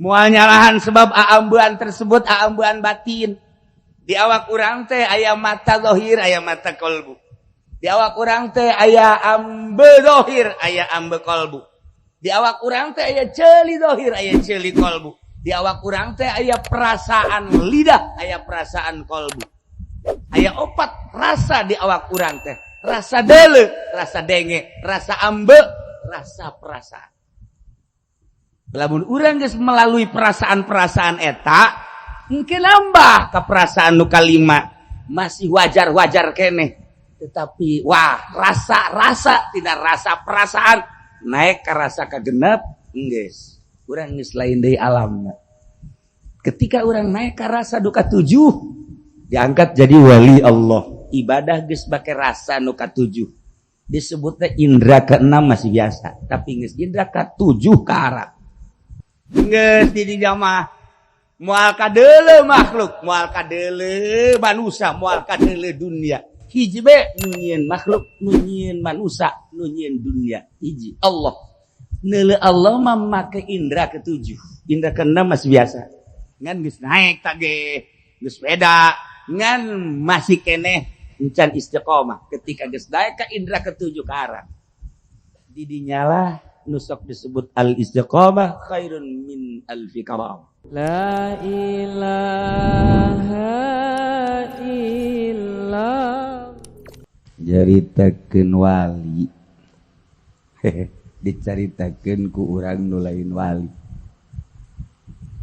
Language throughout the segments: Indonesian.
Moal nyalahan sebab aambean tersebut aambean batin. Di awak urang teh aya mata zahir, aya mata qalbu. Di awak urang teh aya ambe zahir, aya ambe qalbu. Di awak urang teh aya ceuli zahir, aya ceuli qalbu. Di awak urang teh aya perasaan lidah, aya perasaan qalbu. Aya 4 rasa di awak urang teh. Rasa deuleu, rasa denge, rasa ambe, rasa perasaan. Lamun urang geus melalui perasaan-perasaan eta, engke nambah ka perasaan nu kalima, masih wajar-wajar keneh. Tetapi wah, rasa tidak rasa perasaan naik ka rasa kagenep, geus. Urang geus lain deui alamna. Ketika urang naik ka rasa duka 7, diangkat jadi wali Allah. Ibadah geus bake rasa nu ka 7. Disebutnya indra ke-6 masih biasa, tapi geus indra ke-7 ka arah. Geus di dinya mah moal ka deuleu makhluk, moal ka deuleu manusia, moal ka deuleu dunia. Hiji be nu nyieun makhluk, nu nyieun manusia, nu nyieun dunia. Hiji Allah. Neuleu Allah mah make indra ke-7. Indra ke-6 masih biasa. Ngan geus naik tah ge, geus beda. Ngan masih keneh encan istiqomah. Ketika geus naik ka indra ke-7 ka arah. Di dinyalah nusok disebut al-istiqamah khairun min alfi karam. La ilaha illallah. Jaritakeun wali. Dicaritakeun ku urang nu lain wali.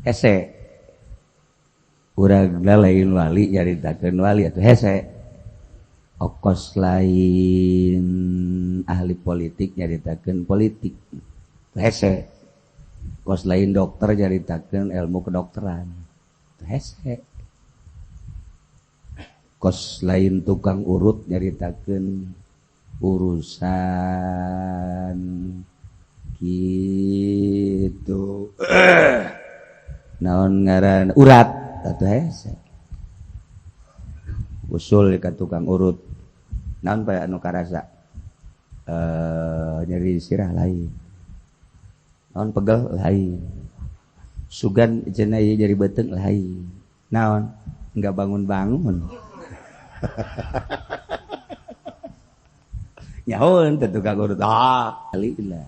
Hese. Urang lain wali nyaritakeun wali atuh hese. Okos lain ahli politik nyaritakeun politik. Hese. Kos lain dokter nyaritakeun ilmu kedokteran. Hese. Kos lain tukang urut nyaritakeun urusan gitu. Naon ngaran urat atuh hese. Usul ka tukang urut. Naon bae anu karasa? Nyeri sirah lain. Naon pegel lain. Sugan cenah ieu nyeri beuteung lain. Naon? Enggak bangun-bangun. Nyahoun teh tukang urut. Alillah.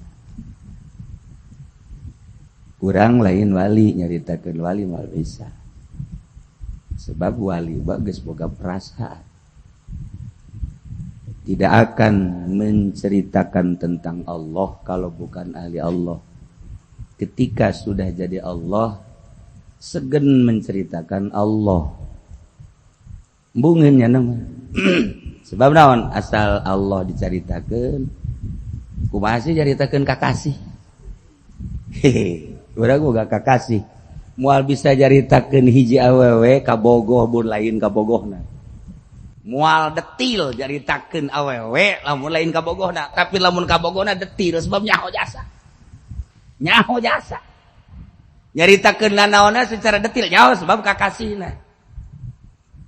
Urang lain wali nyaritakeun wali mal bisa. Sebab wali geus boga perasaan. Tidak akan menceritakan tentang Allah kalau bukan ahli Allah. Ketika sudah jadi Allah, segen menceritakan Allah. Mbungeun nya nama. Sebab naon asal Allah dicaritakeun, kumaha sih caritakeun kakasih. Urang boga kakasih. Moal bisa caritakeun hiji awewe kabogoh mun lain kabogohna. Moal detil caritakeun awewe lamun lain kabogohna, tapi lamun kabogohna detil sebab nyaho jasa. Nyaho jasa. Nyaritakeun naonana secara detil nyaho sebab kakasihna.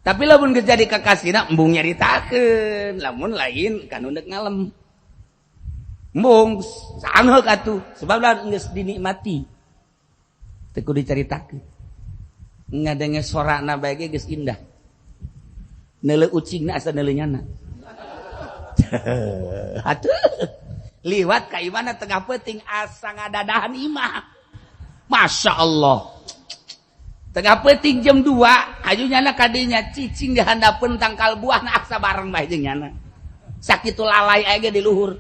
Tapi lamun geus jadi kakasihna embung nyaritakeun, lamun lain kanu neuk ngalem. Embung sangeuk atuh sebab lamun geus dinikmati. Teu kudu dicaritakeun. Ngadenge sorana bae ge geus indah. Neuleu ucingna asa neuleu nyana. Atuh liwat ka imana tengah peuting asa ngadadahan imah. Masya Allah. Tengah peuting jam 2 aju nyana ka dinya cicing di handapeun tangkal buahna aksa bareng bae jeung nyana. Sakitu lalai aya ge di luhur.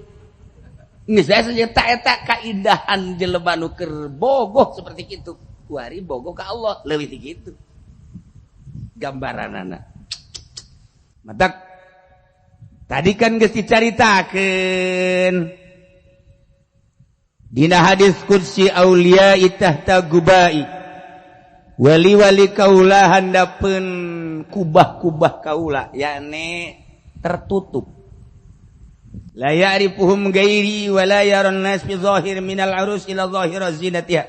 Geus aya senyata eta kaindahan jelema nu keur bogoh seperti kitu. Kuari bogoh ka Allah leuwih ti kitu. Gambaranana. Matak tadi kan geus dicaritakeun dina hadis qudsi auliya tahta gubai. Wali-wali kaula handapeun kubah-kubah kaula yakni tertutup. La ya'rifuhum ghairi wa la yaran nas fi zahir minal arus ila zahir zinatiha.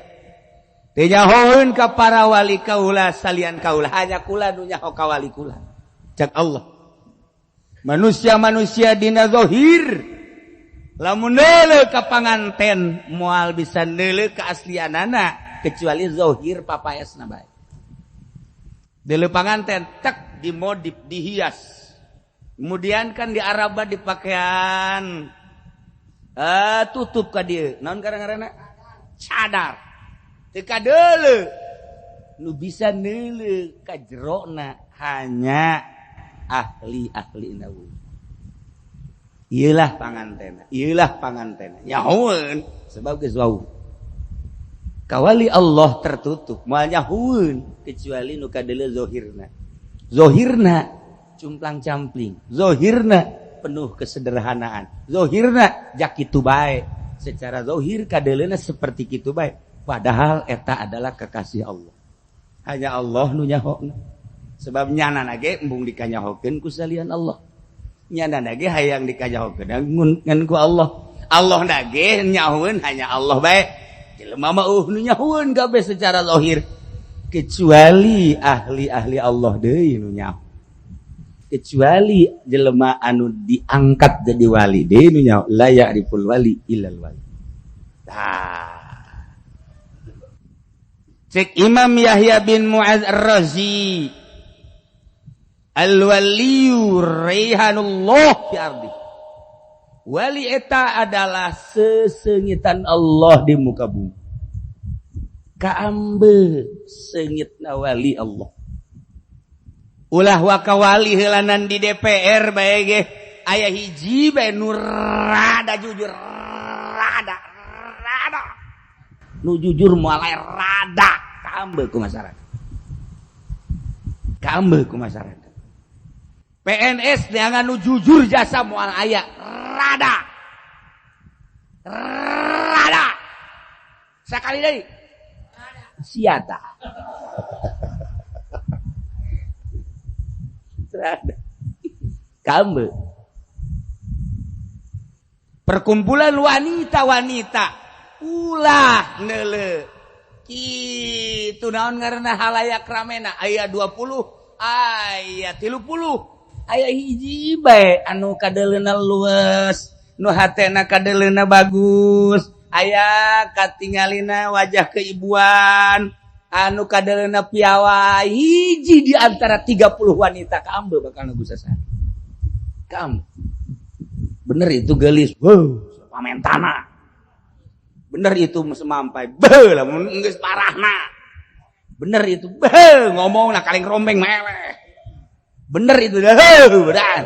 Teu nyahoeun ka para wali kaula salian kaula, hanya kula nu nyaho ka wali kula. Cak Allah. Manusia-manusia dina zahir lamun neuleu ka panganten moal bisa neuleu ka aslianana kecuali zahir papayasna bae. Deuleu panganten tek dimodif dihias. Kemudian kan di Araba dipakaian tutup ka dieu. Naon ngaranna? Cadar. Teu kadeuleu. Nu bisa neuleu ka jerona hanya ahli-ahli nawu. Ieulah pangantena. Nyahoeun sebab geus wau. Kawali Allah tertutup, moal nyahoeun kecuali nu kadeuleu zahirna. Zahirna cumplang-campling. Zahirna penuh kesederhanaan. Zahirna jak kitu bae. Secara zahir kadeleuna seperti kitu bae. Padahal eta adalah kekasih Allah. Hanya Allah nu nyahokeun. Sebab nyanana ge embung dikanyahokeun ku salian Allah. Nyanana ge hayang dikanyahokeun ngan ku Allah. Allah na ge nyahoeun hanya Allah bae. Jelema mah nu nyahoeun kabeh secara zahir. Kecuali ahli-ahli Allah deui nu nyaho. Kecuali jelema anu diangkat jadi wali deui nu nyaho la ya'riful wali illal wali. Cek Imam Yahya bin Mu'adz Ar-Razi al-waliyu raihanullah fi ardi. Wali eta adalah sesengitan Allah di muka bumi. Kaambe seungitna wali Allah. Ulah wakawali heulanan di DPR bae ge aya hiji bae nu rada jujur rada nu jujur moal rada kaambe ku masyarakat PNS neangan nu jujur jasa moal aya rada sakali deui siata kamu perkumpulan wanita ulah neule kitu naon ngaranna halayak ramena aya 20 aya 30 aya hiji bae anu kadeleuna luas nu hatena kadeleuna bagus aya katingalina wajah keibuan anu kadeleuna piawa hiji di antara 30 wanita kaambe bakal nu sasana. Kaam. Bener itu geulis. Pamentana. Bener itu semampai. Lamun geus parahna. Bener itu. Ngomongna kaling rombeng meleh. Bener itu. Bener.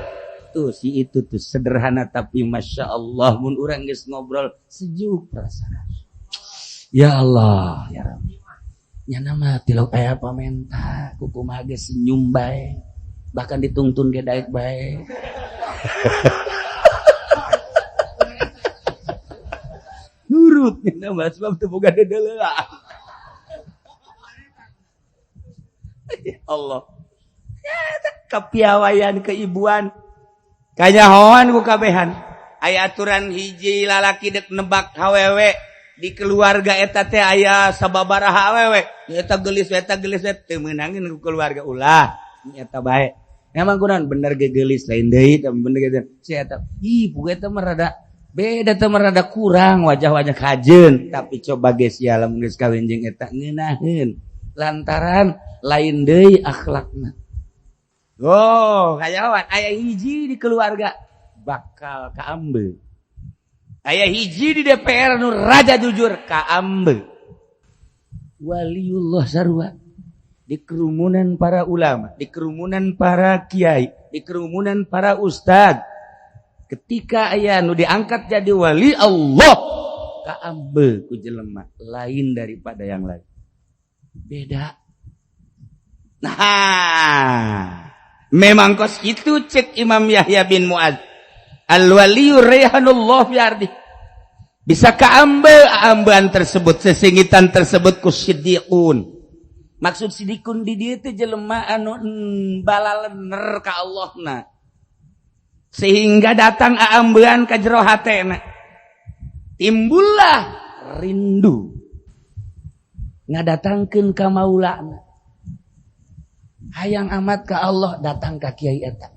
Tuh si itu tuh sederhana tapi masya Allah mun urang geus ngobrol sejuk perasaan. Ya Allah, ya Rabbi. Nya nama tilu aya pamenta kukumaha ge senyum bae bahkan ditungtun ge daek bae. Nurut nya nama sebab teu boga dedeulean. Ya Allah. Ya kapiawayan keibuan kanyahoan ku kabehan. Aya aturan hiji lalaki dek nebak hawewe di keluarga eta teh aya sababaraha awewe eta geulis teu meunangin ku keluarga ulah eta bae emang kunaon bener ge geulis lain deui tapi bener ge si eta ibu eta mah rada beda teh mah rada kurang wajah-wajah kajeun tapi coba ge sia lamun geus kawin jeung eta ngeunaheun lantaran lain deui akhlakna. Kayawan aya hiji di keluarga bakal kaambe. Aya hiji di DPR nu raja jujur kaambe. Waliullah sarua di kerumunan para ulama, di kerumunan para kiai, di kerumunan para ustad. Ketika aya nu diangkat jadi wali Allah, kaambe ku jelema lain daripada yang lain. Beda. Nah, memang kos itu cek Imam Yahya bin Mu'adz. Al-waliyu raihanullah fi ardi. Bisa ambean tersebut, sesingitan tersebut ku siddiqun. Maksud siddiqun di dieu teh jelema anu balalener ka Allahna. Sehingga datang ambean ka jero hatena. Timbullah rindu. Ngadatangkeun ka maulana. Hayang amat ka Allah datang ka kiai eta.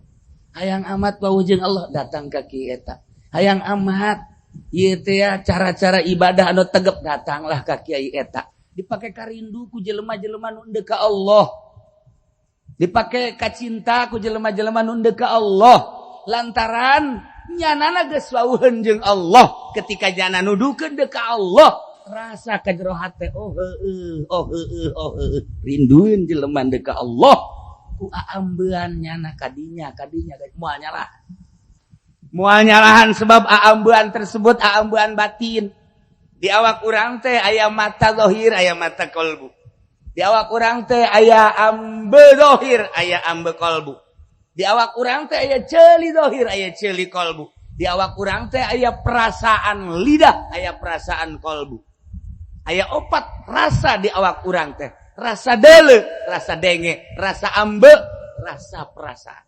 Hayang amat pawujeng Allah datang ka kiai eta. Hayang amat ieu teh cara-cara ibadah anu tegep datanglah ka kiai eta. dipakai karindu ku jelema-jelema nu endeu ka Allah, dipakai ka cinta ku jelema-jelema nu endeu ka Allah, lantaran nyanana geus wawuheun jeung Allah. Ketika jana nudukeun deuk ka Allah, rasa ka jero hate oh heueuh rindueun jelema deuk ka Allah ku aambean nyana kadinya moal nyalahan sebab aambean tersebut aambean batin. Di awak urang teh aya mata zahir, aya mata qalbu. Di awak urang teh aya ambe zahir, aya ambe qalbu. Di awak urang teh aya ceuli zahir, aya ceuli qalbu. Di awak urang teh aya perasaan lidah, aya perasaan qalbu. Aya 4 rasa di awak urang teh. Rasa deuleu, rasa denge, rasa ambe, rasa perasaan.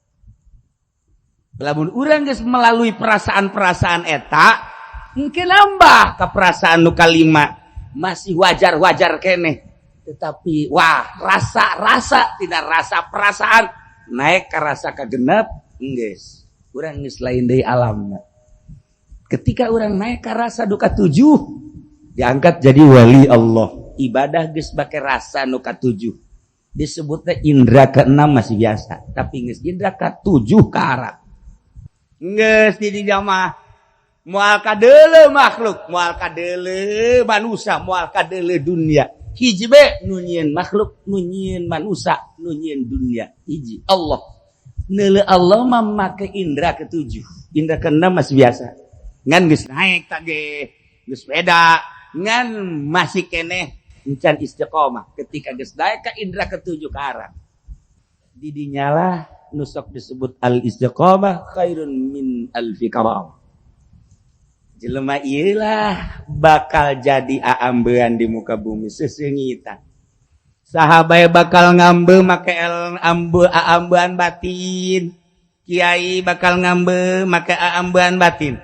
Lamun urang geus melalui perasaan-perasaan eta, mungkin nambah ke perasaan nu kalima masih wajar-wajar keneh, tetapi wah rasa tidak rasa perasaan naik ke rasa kagenep geus urang geus lain deui alamna. Ketika urang naik ke rasa nu ka-7 diangkat jadi wali Allah, ibadah geus bake rasa nu ka-7 disebutnya indra ke-6 masih biasa, tapi geus indra ka-7 ka arah geus di jamaah moal kadeule makhluk, moal kadeule manusia, moal kadeule dunia. Hiji be nu nyieun makhluk, nu nyieun manusia, nu nyieun dunia. Hiji Allah. Neule Allah mah make indra ke-7. Indra ke-6 masih biasa. Ngan geus naik tage, geus beda, ngan masih keneh encan istiqomah. Ketika geus naik ka indra ke-7 ka arah. Di dinyalah nu sok disebut al-istiqomah khairun min alfi karam. Jelema ieu lah bakal jadi aambean di muka bumi seseungitan. Saha bae bakal ngambe make aambean batin. Kiai bakal ngambe make aambean batin.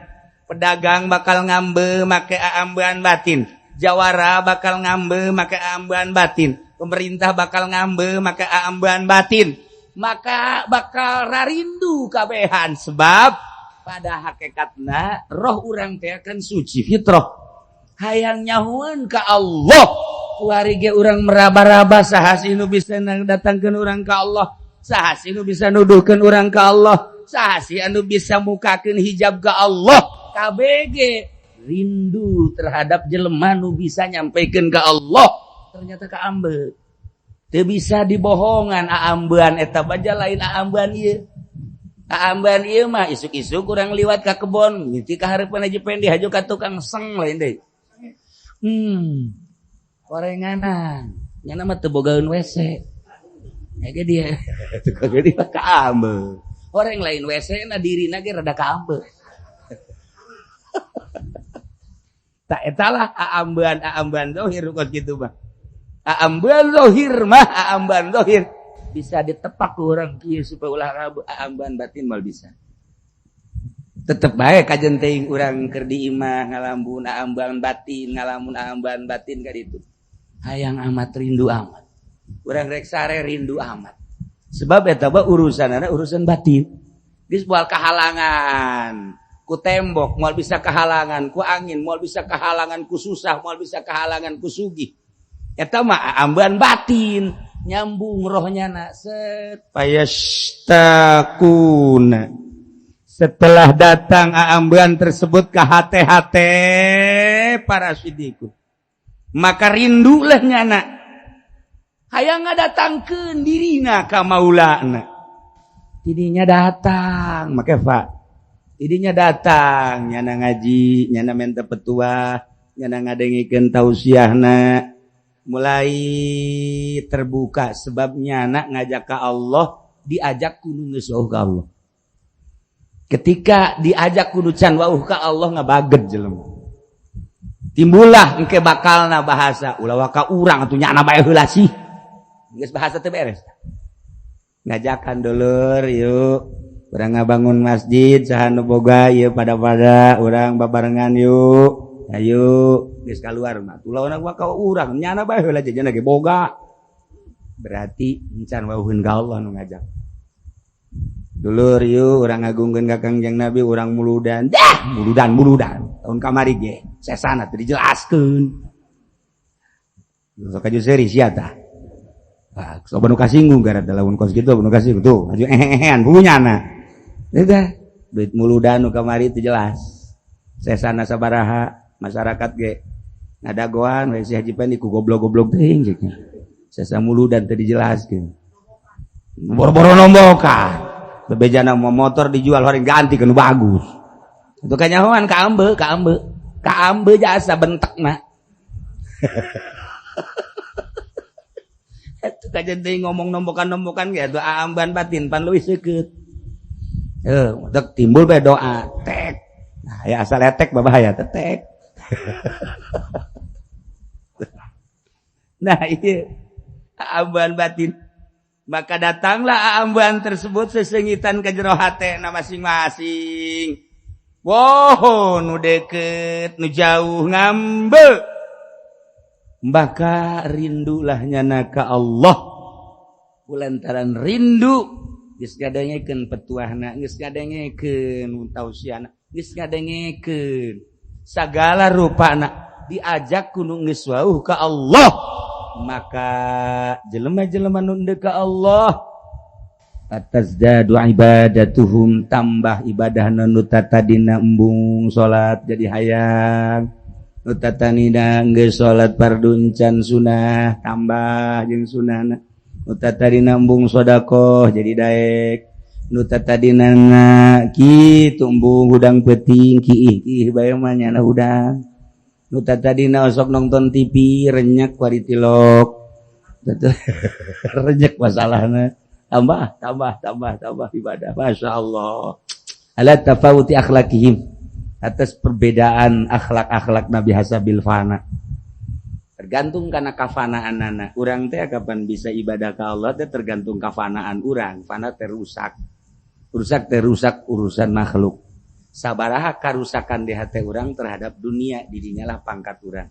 Pedagang bakal ngambe make aambean batin. Jawara bakal ngambe make aambean batin. Pemerintah bakal ngambe make aambean batin. Maka bakal rarindu kabehan sebab pada hakikatna roh urang teh kan suci fitrah hayang nyahueun ka Allah. Kuari ge urang meraba-raba saha sinu bisa datangkeun urang ka Allah, saha sinu bisa nuduhkeun urang ka Allah, saha si anu bisa mukakeun hijab ka Allah. KBG rindu terhadap jelema nu bisa nyampaikeun ka Allah, ternyata ka ambe teu bisa dibohongan. Aambean eta baja lain aambean ieu. Aambean ieu mah isuk-isuk urang liwat ka kebon, mimpi ka hareupeun aja pengen dihajo ka tukang seng lain deui. Gorenganan, nyana mah teu bogaeun WC. Ege dia tukang geuning ka ambe. Orang lain WC na dirina ge rada ka ambe. Tak etalah aambean zahir kos kitu mah. Aambean zahir mah aambean zahir bisa ditepak ke orang kieu supaya ulah aambean batin mal bisa. Tetep bae kajen teuing urang keur di imah ngalambun aambean batin, ngalamun aambean batin ka ditu. Hayang amat rindu amat. Urang rek sare rindu amat. Sebab eta mah urusanana urusan batin. Geus moal kahalangan ku tembok, moal bisa kahalangan ku angin, moal bisa kahalangan ku susah, moal bisa kahalangan ku sugih. Eta mah aambean batin. Nyambung rohnya nak set payastakuna. Setelah datang aambean tersebut ke hate-hate para siddiqun, maka rindulah nyana hayang ngadatangkeun dirina ka maulana. Tidinya datang make fa tidinya datang nyana ngaji, nyana menta petuah, nyana ngadengikeun tausiahna. Mulai terbuka sebabnya anak ngajak ke Allah, diajak kudu geus wauh ka Allah. Ketika diajak kudu can wauh ka Allah ngabaged jelema. Timbullah engke bakalna bahasa ulah ka urang atuh nyana bae heula sih. Geus bahasa teu beres. Ngajakan dulur yuk, urang ngabangun masjid saha nu boga ieu pada-pada urang babarengan yuk. Ayo geus kaluar mah tulauna gua ka urang nyana bae heula jajanna ge boga. Berarti encan wauheun ka Allah nu ngajak. Dulur yeuh urang ngagungkeun ka Kangjeng Nabi urang muludan. Dah, muludan. Tahun kamari ge sesana teu dijelaskeun. sok aju seri sia tah. Ah, sok nu kasinggung gara lamun kos kitu nu kasinggung tuh, aju hehean punyana. Tah, duit muludan nu kamari teu jelas. Sesana sabaraha masyarakat ge ngadagoan we si Haji Pandi ku goblok-goblok teuing ceknya. Sesa muludan teu dijelaskeun. Boro-boro nombokan. Bebejana mau motor dijual orang ganti ke nu bagus. Itu kanyahoan ka ambe jasa bentekna. Itu kajen teh ngomong nombokan ge atuh amban batin pan leuwih seukeut. Udah timbul bae doa tek. Nah, ya asal etek babahaya tek. Nah, ieu amban batin. Maka datanglah amban tersebut sesengitan ke jero hatena masing-masing. Woh, nu deket, nu jauh ngambe. Maka rindulah nyana ka Allah. Kulantaran rindu geus ngadengekeun petuahna, geus ngadengekeun tausiahna, geus ngadengekeun sagala rupana diajak kudu geus wauh ka Allah. Maka jelema-jelema nu endeu ka Allah atazdadu ibadatuhum tambah ibadahna nu tatadina embung salat jadi hayang nu tatanina geus salat fardhu can sunah tambah jeung sunahna nu tatadina embung sedekah jadi daek nu tatadina kitu embung hudang peuting kiih bae mah nyana hudang nu tadina osok nonton TV renyak wari tilok renyak masalahna tambah ibadah masyaallah ala tafawuti akhlaqihim atas perbedaan akhlak Nabi hasabil fana tergantung kana kafanaanana urang teh kapan bisa ibadah ka Allah teh tergantung kafanaan urang fana teh rusak urusan makhluk sabaraha karusakan di hati orang terhadap dunia didinya lah pangkat orang.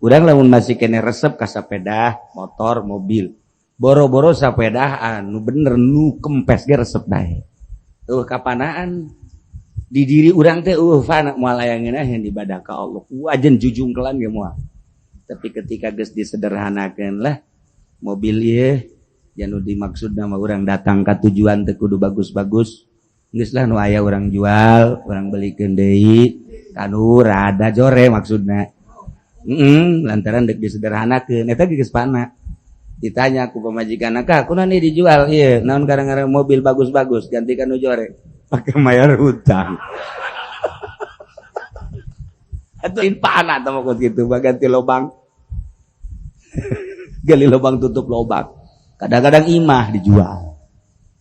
Urang lamun masih kene resep ka sepeda, motor, mobil. Boro-boro sepeda anu bener nu kempes ge resep dae. Kapanaan di diri urang teh fana moal ayangeuna yang ibadah ka Allah. Wajen jujung kelan ge moal. Tapi ketika geus disederhanakeun lah mobil ieu anu dimaksudna mah urang datang ka tujuan teh kudu bagus-bagus. Geus lah nu aya urang jual, urang belikeun deui, kanu rada jore maksudna. Lantaran deuk disederhanakeun, eta geus pana. Ditanya ku pamajikanna, "Kak, kunaon ieu dijual?" "Ieu, naon garang-garang mobil bagus-bagus, ganti ka nu jore." Pake mayar hutang. Atuh pana tah mah kitu, ganti lobang. Gali lobang tutup lobang. Kadang-kadang imah dijual.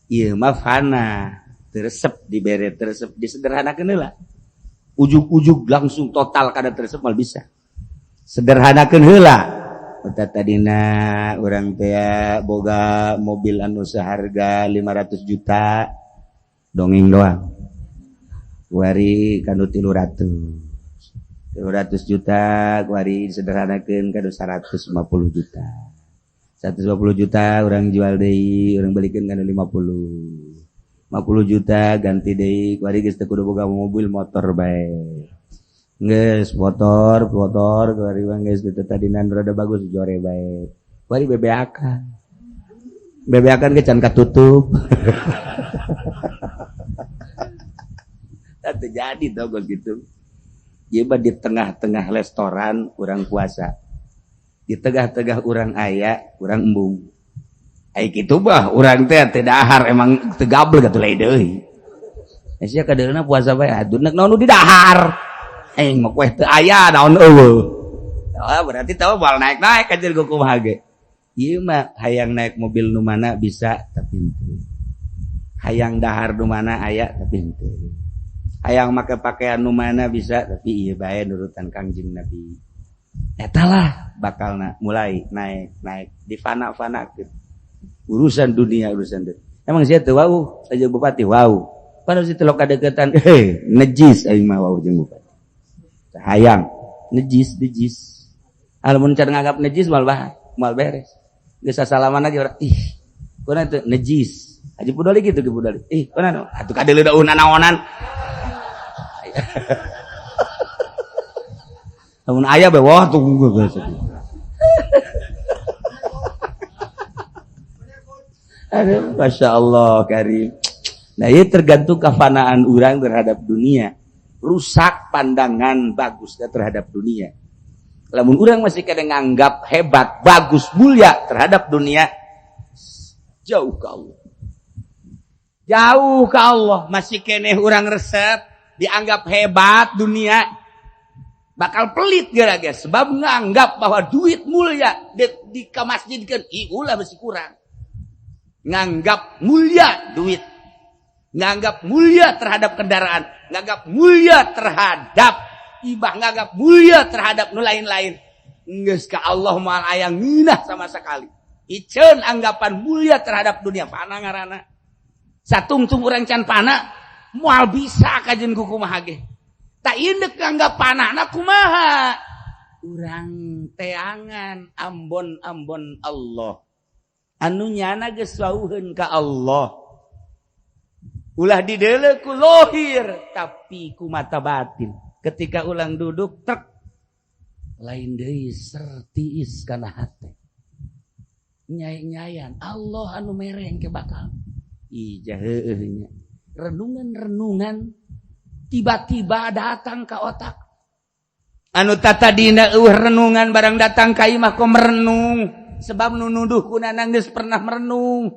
Ieu mah fana. Teresep dibere teresep disederhanakeun heula. Ujug-ujug langsung total kada teresep mal bisa. Sederhanakeun heula. Eta tadina urang teh boga mobil anu saharga 500 juta dongeng doang. Kuari kanu 300. 300 juta kuari disederhanakeun kanu 150 juta. 150 juta urang jual deui, urang balikeun kanu 50 juta ganti deui kuari geus teu kudu boga mobil motor bae. Geus motor kuari mah geus teu tadina rada bagus jore bae. Kuari bebeakan. Bebeakan ge can katutup. Teu jadi tau gitu. Ieu mah di tengah-tengah restoran urang puasa. Di tengah-tengah urang aya, urang embung. Ai kitu bah urang teh teu dahar emang teu gablek atuh lain deui. Sia kadeurna puasa bae aduh naon nu di dahar. Aing mah kueh teu aya naon eueuh. Berarti tahu moal naik-naik ka jeung kumaha ge. Ieu mah hayang naik mobil nu mana bisa tapi henteu. Hayang dahar nu mana aya tapi henteu. Hayang make pakaian nu mana bisa tapi ieu bae nurutan Kangjeng Nabi. Eta lah bakalna mulai naik difana-fanakeun. Urusan dunia urusan dunia. Emang sia teu wau aja bupati wau. Panu si telok kadeukeutan nejis aing mah wau jeung bupati. Hayang nejis. Alamun can nganggap nejis mal beres. Geus salaman aja urang ih. Kunaon teu nejis. Haji Budali gitu ke Budali. Ih, kunaon atuh kadeuleuh naonan. Lamun aya bae wah tunggu geus. Aduh, Masya Allah Karim. Nah, ini tergantung kefanaan orang terhadap dunia. Rusak pandangan bagusnya terhadap dunia. Lamun orang masih kadang nganggap hebat, bagus, mulia terhadap dunia, jauh ke Allah. Jauh ke Allah. Masih keneh orang resep, dianggap hebat dunia, bakal pelit gara-gara. Sebab nganggap bahwa duit mulia, di ke masjid kan, ulah masih kurang. Nganggap mulia duit. Nganggap mulia terhadap kendaraan. Nganggap mulia terhadap ibah. Nganggap mulia terhadap nu lain-lain. Nges ka Allah moal aya nginah sama sekali. Iceun anggapan mulia terhadap dunia. Pana ngarana. Satungtung urang can pana. Moal bisa kajen kukumaha ge. Tak indek nganggap panana kumaha. Urang teangan ambon-ambon Allah. Anu nyana geus wauheun ka Allah. Ulah didele ku lohir tapi ku mata batin. Ketika ulang duduk trek lain deui sertiis kana hate. Nyai-nyayan Allah anu mereng ke bakal. Ijah heueuh nya. Renungan-renungan tiba-tiba datang ke otak. Anu tatadina renungan barang datang ka imah kok merenung sebab nu nuduh kunana geus pernah merenung.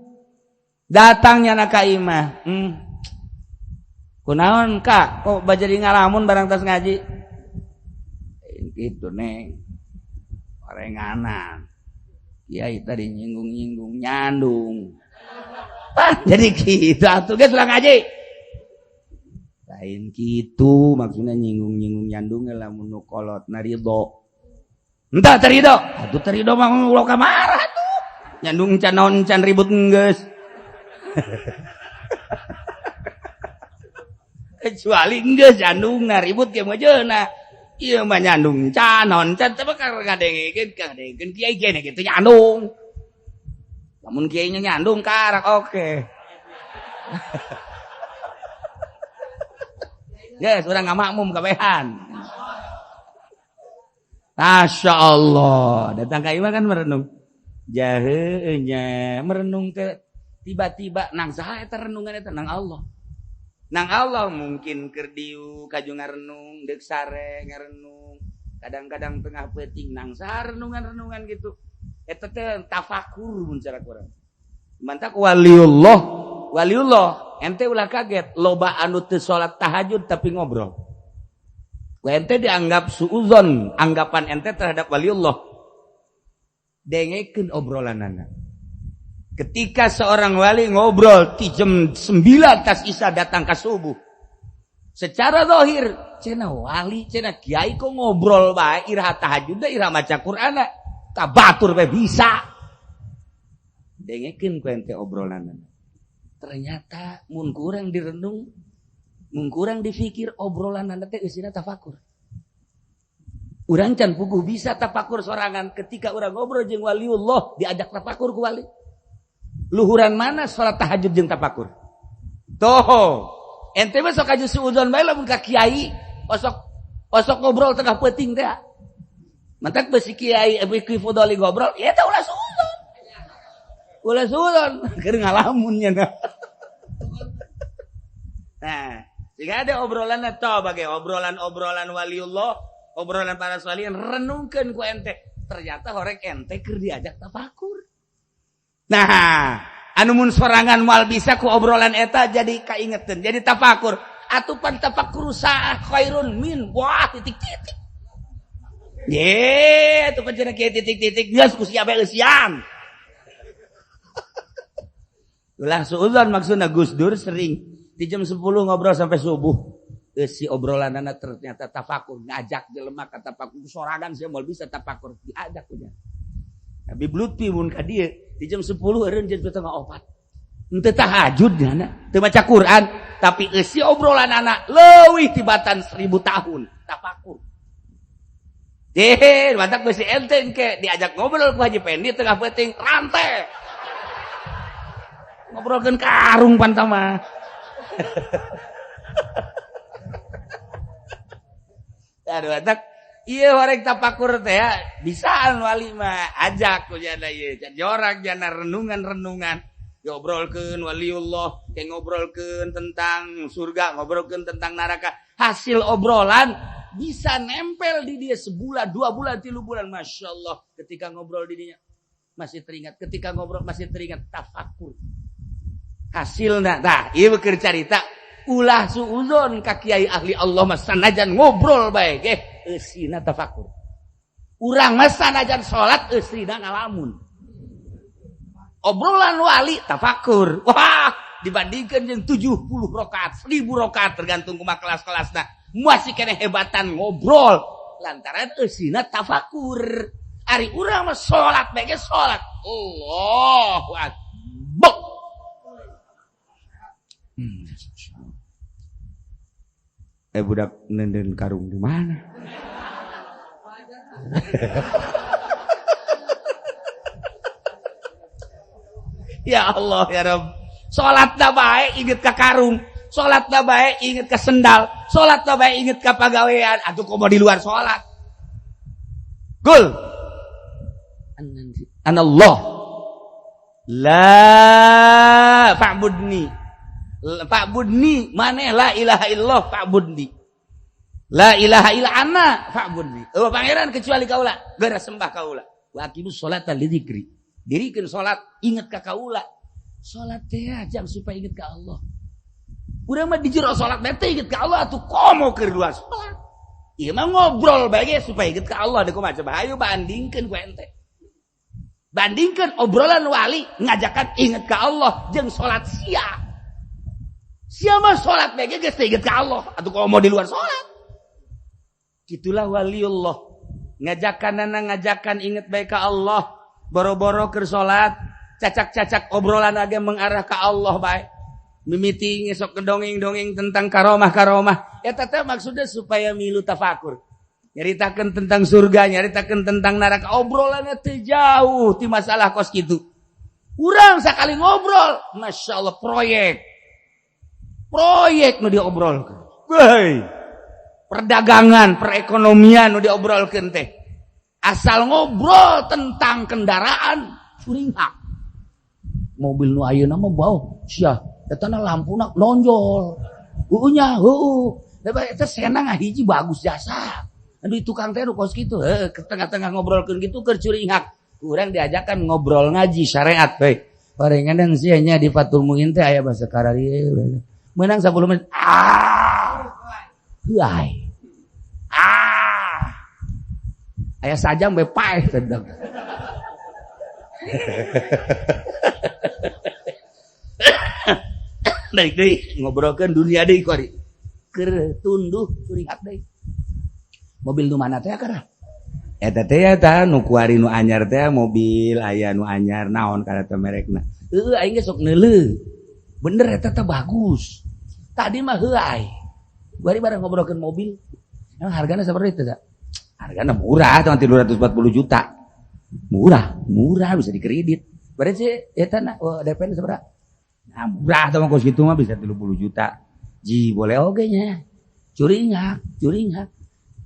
Datangnya na ka imah. Kunaon Kak? Kok bajari ngalamun barang tas ngaji? Gitu neng. Orenganan. Kiai tadi nyinggung-nyinggung nyandung. Jadi gitu atuh geus ulah ngaji. Lain gitu maksudnya nyinggung-nyinggung nyandung lamun nu kolotna ridho. Entah terido. Atuh terido mah ulah kamarah tuh. Nyandung can naon can ribut geus. Kecuali geus nyandungna ribut ge majeuna. Ieu mah nyandung canon can teh bakal ngadengekeun kiai kene kitu nyandung. Lamun kiai nya nyandung karak oke. Yes, urang ngamakmum kabehan. Masya Allah, datang ka imah kan merenung. Jaheuh nya merenung teh tiba-tiba nang saha eta renungan eta nang Allah. Nang Allah mungkin keur diu kaju ngarenung deuk sare ngarenung. Kadang-kadang tengah peuting nang saha renungan-renungan gitu. Eta teh tafakur mun cara urang. Mantak waliullah ente ulah kaget loba anu teu salat tahajud tapi ngobrol. Ku ente dianggap suudzon anggapan ente terhadap waliullah. Dengekeun obrolanana. Ketika seorang wali ngobrol di jam 9 tas isya datang ke subuh. Secara zahir, cenah wali, cenah kiai kok ngobrol bae iraha tahajud da iraha maca Qur'an. Ka batur bae bisa. Dengekeun ku ente obrolanana. Ternyata mun kurang direnung, mun kurang dipikir obrolanana teh eusina tafakur. Urang can puguh bisa tafakur sorangan ketika urang ngobrol jeung waliullah diajak tafakur ku wali. Luhuran mana salat tahajud jeung tafakur? Toho, ente mah sok aju suudzon bae lamun ka kiai, osok ngobrol tengah peuting teh. Mantak beusi kiai Abi Fudoli ngobrol, ya teh ulah suudzon. Ulah suudzon, keur ngalamun nya. Nah, jika ada obrolan atau bagai obrolan waliullah, obrolan para walian renungkeun ku ente. Ternyata horek ente keur diajak tafakur. Nah, anu mun sorangan moal bisa ku obrolan eta jadi kaingeteun, jadi tafakur. Atupan tafakur saah khairun min wah titik-titik. Ye, atupan cenah kieu titik-titik geus ku sia bae eusian. Ulah suudzon maksudna Gus Dur sering di jam 10 ngobrol sampai subuh. Si obrolanana ternyata tafakur, ngajak jelema ka tafakur sorangan sia moal bisa tafakur diajak punya. Habib Lutfi mun ka dieu di jam 10 eureun jam 3:04. Henteu tahajud nya, teu maca Quran, tapi eusi obrolan anak leuwih tibatan 1000 tahun tafakur. Mantak beusi ente engke diajak ngobrol ku Haji Pendi tengah peuting rante. Ngobrolkeun karung pantama. Aduh mantak ieu horeg tafakur teh ya bisaan wali mah ajak ku jana ieu jorang jana renungan-renungan ngobrolkeun waliullah, kayak ngobrolkeun tentang surga, ngobrolkeun tentang neraka. Hasil obrolan bisa nempel di dia sebulan, 2 bulan, 3 bulan. Masya Allah, ketika ngobrol di dinya masih teringat, ketika ngobrol masih teringat, tafakur. Hasilna, tah, ieu keur carita ulah suuzon ka kiai ahli Allah mah sanajan ngobrol bae ge eusina tafakur. Urang mah sanajan salat eusina ngalamun. Obrolan wali tafakur. Wah, dibandingkan jeung 70 rakaat, 1000 rakaat tergantung kumaha kelas-kelasna. Masih kena hebatan ngobrol lantaran eusina tafakur. Ari urang mah salat bae ge salat. Allahu akbar. Budak nenden karung di mana? Ya Allah ya Rabb. Salatna bae inget ka karung, salatna bae inget ka sendal, salatna bae inget ka pagawean. Atuh komo di luar salat. Gul. Anallah. La fa'budni. Fa'budni maneh la ilaha illallah fa'budni. La ilaha illa ana fa'budni. Oh pangeran kecuali kaula, geura sembah kaula. Wa aqimus sholata lidzikri. Dirikeun salat inget ka kaula. Salat teh jam supaya inget ka Allah. Urang mah di jero salat teh inget ka Allah atuh komo keur luar salat. Ieu mah ngobrol bae supaya inget ka Allah. Da kumaha coba ayo bandingkeun ku ente. Bandingkeun obrolan wali ngajakan inget ka Allah jeung salat sia. Siapa sholat baiknya geus inget ka Allah atau kalau mau di luar sholat. Gitulah waliullah. Ngajakan inget baik ka Allah. Boro-boro keur sholat, cacak-cacak obrolan age mengarah ka Allah baik. Mimiti ngesok kedongeng-dongeng tentang karomah-karomah. Eta teh maksudnya supaya milu tafakur. Nyaritakeun tentang surga, nyaritakeun tentang neraka. Obrolannya teh jauh ti masalah kos kitu. Urang sakali ngobrol, Masya Allah proyek nu diobrolkeun. Woi. Perdagangan, perekonomian nu diobrolkeun teh. Asal ngobrol tentang kendaraan suringak. Mobil nu ayeuna mah bau, sia, eta na lampuna nonjol. Heueuh nya, heueuh. Da eta senang hiji bagus jasa. Anu tukang teh nu kos kitu, ke tengah-tengah ngobrolkeun kitu keur curingak. Urang diajakan ngobrol ngaji syariat bae. Parengan sia nya di Fatul Muin teh aya basa karari. Menang 10 menit. Huai. Aya sajam bae paeh sedeng. Deui ngobrolkeun dunia deui ku ari. Keur tunduh curingat deui. Mobil nu mana teh kana? Eta teh eta nu kuari nu anyar teh mobil aya nu anyar naon kana teh merekna. Heueuh aing ge sok neuleuh. Bener eta teh bagus. Tadi mah heuai. Bari bareng ngobrolkeun mobil. Emang hargana saperti itu teh? Hargana murah, cuma 340 juta. Murah bisa dikredit. Bari sih eta na DP sabaraha? Nah, murah teh mah kos kitu mah bisa 30 juta. Ji boleh oge nya. Curingak.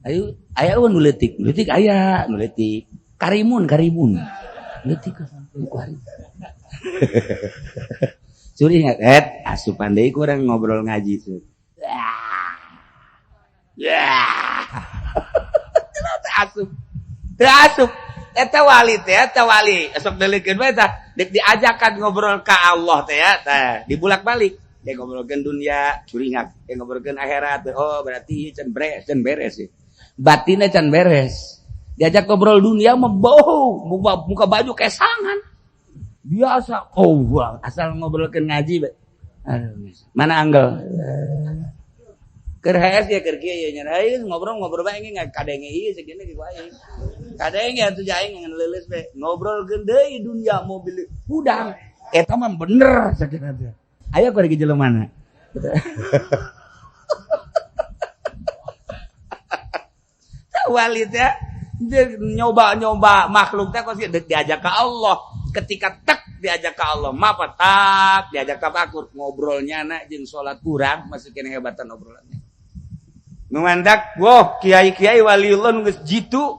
Ayo aya nu leutik aya nu leutik. Karimun. Leutik ka sampai ku hari. Curingak asupan deui kurang ngobrol ngaji tuh. Asup. Eta wali. Esok delikeun bae tah. Dek diajakan ngobrol ka Allah teh ya, tah. Dibulak-balik. Dek ngobrolkeun dunia, curingak. Dek ngobrolkeun akhirat. Oh, berarti can beres sih. Batinna can beres. Diajak ngobrol dunia mah bau, muka baju kesangan. Biasa. Oh, asal ngobrolkeun ngaji bae. Aduh, mana anggel? Keur HS ya keur kieu nya. Aing ngobrol bae engge kadenge ieu segini kieu aing. Kadenge atuh aing ngan leuleus bae. Ngobrolkeun deui dunia mobil udang. Eta mah bener sakit teh. Aya ku di jelemana. Walid ya nyoba makhluk teh kok diajak ke Allah. Ketika diajak ke Allah, mapa diajak tafakur ngobrolnya na jeung salat kurang masih kena hebatan obrolannya. Nu mandak kiai-kiai waliullah nu geus jitu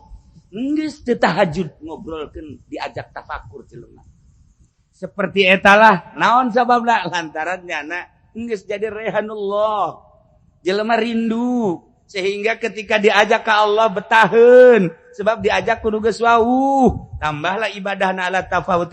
geus teu tahajud ngobrolkeun diajak tafakur jelema. seperti etalah naon sababna lantaran nyana geus jadi rehanullah jelema rindu sehingga ketika diajak ke Allah betaheun sebab diajak kudu geus wauh tambahlah ibadahna ala tafawut